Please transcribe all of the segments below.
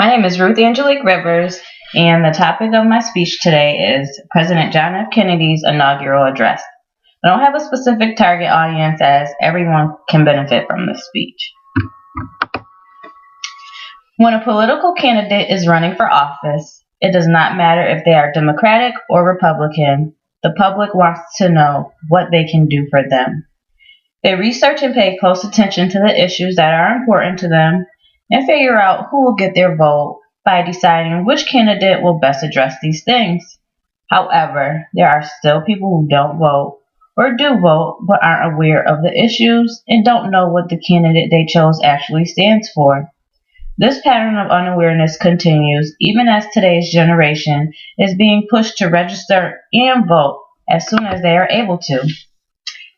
My name is Ruth Angelique Rivers, and the topic of my speech today is President John F. Kennedy's inaugural address. I don't have a specific target audience as everyone can benefit from this speech. When a political candidate is running for office, it does not matter if they are Democratic or Republican. The public wants to know what they can do for them. They research and pay close attention to the issues that are important to them and figure out who will get their vote by deciding which candidate will best address these things. However, there are still people who don't vote or do vote but aren't aware of the issues and don't know what the candidate they chose actually stands for. This pattern of unawareness continues even as today's generation is being pushed to register and vote as soon as they are able to.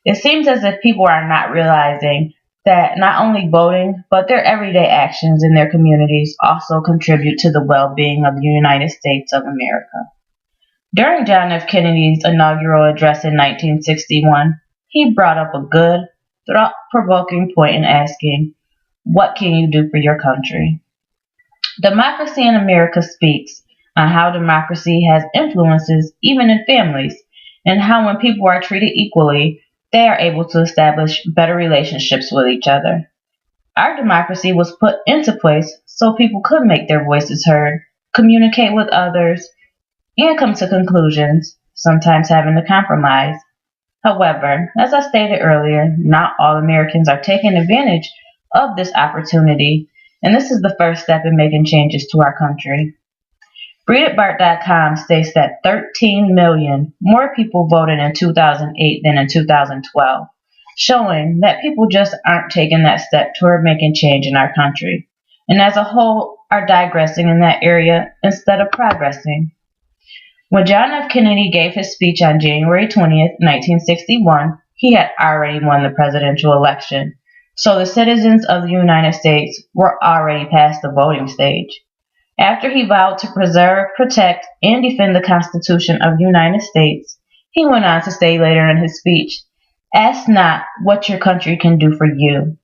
It seems as if people are not realizing that not only voting, but their everyday actions in their communities also contribute to the well-being of the United States of America. During John F. Kennedy's inaugural address in 1961, he brought up a good, thought-provoking point in asking, "What can you do for your country?" Democracy in America speaks on how democracy has influences even in families, and how when people are treated equally, they are able to establish better relationships with each other. Our democracy was put into place so people could make their voices heard, communicate with others, and come to conclusions, sometimes having to compromise. However, as I stated earlier, not all Americans are taking advantage of this opportunity, and this is the first step in making changes to our country. Breitbart.com states that 13 million more people voted in 2008 than in 2012, showing that people just aren't taking that step toward making change in our country, and as a whole are digressing in that area instead of progressing. When John F. Kennedy gave his speech on January 20th, 1961, he had already won the presidential election, so the citizens of the United States were already past the voting stage. After he vowed to preserve, protect, and defend the Constitution of the United States, he went on to say later in his speech, "Ask not what your country can do for you.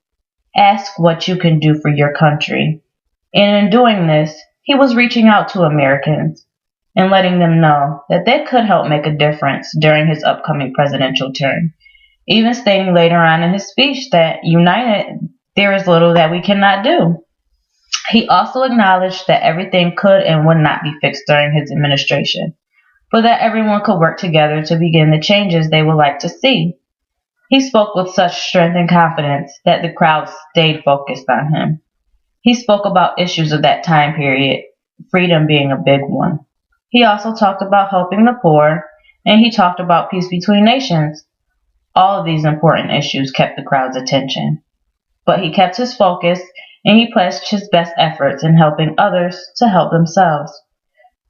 Ask what you can do for your country." And in doing this, he was reaching out to Americans and letting them know that they could help make a difference during his upcoming presidential term, even stating later on in his speech that united, there is little that we cannot do. He also acknowledged that everything could and would not be fixed during his administration, but that everyone could work together to begin the changes they would like to see. He spoke with such strength and confidence that the crowd stayed focused on him. He spoke about issues of that time period, freedom being a big one. He also talked about helping the poor, and he talked about peace between nations. All of these important issues kept the crowd's attention. But he kept his focus, and he pledged his best efforts in helping others to help themselves.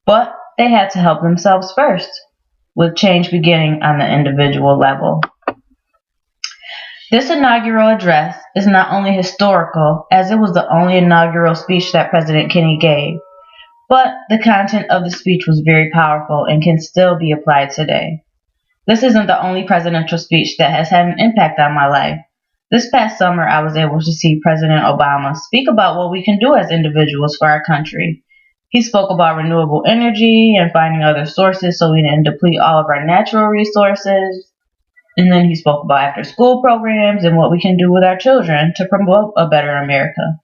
But they had to help themselves first, with change beginning on the individual level. This inaugural address is not only historical, as it was the only inaugural speech that President Kennedy gave, but the content of the speech was very powerful and can still be applied today. This isn't the only presidential speech that has had an impact on my life. This past summer, I was able to see President Obama speak about what we can do as individuals for our country. He spoke about renewable energy and finding other sources so we didn't deplete all of our natural resources. And then he spoke about after-school programs and what we can do with our children to promote a better America.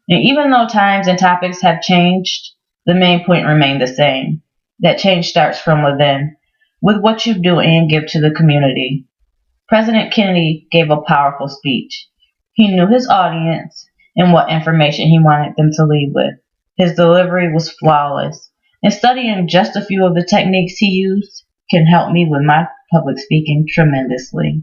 And even though times and topics have changed, the main point remained the same, that change starts from within, with what you do and give to the community. President Kennedy gave a powerful speech. He knew his audience and what information he wanted them to leave with. His delivery was flawless, and studying just a few of the techniques he used can help me with my public speaking tremendously.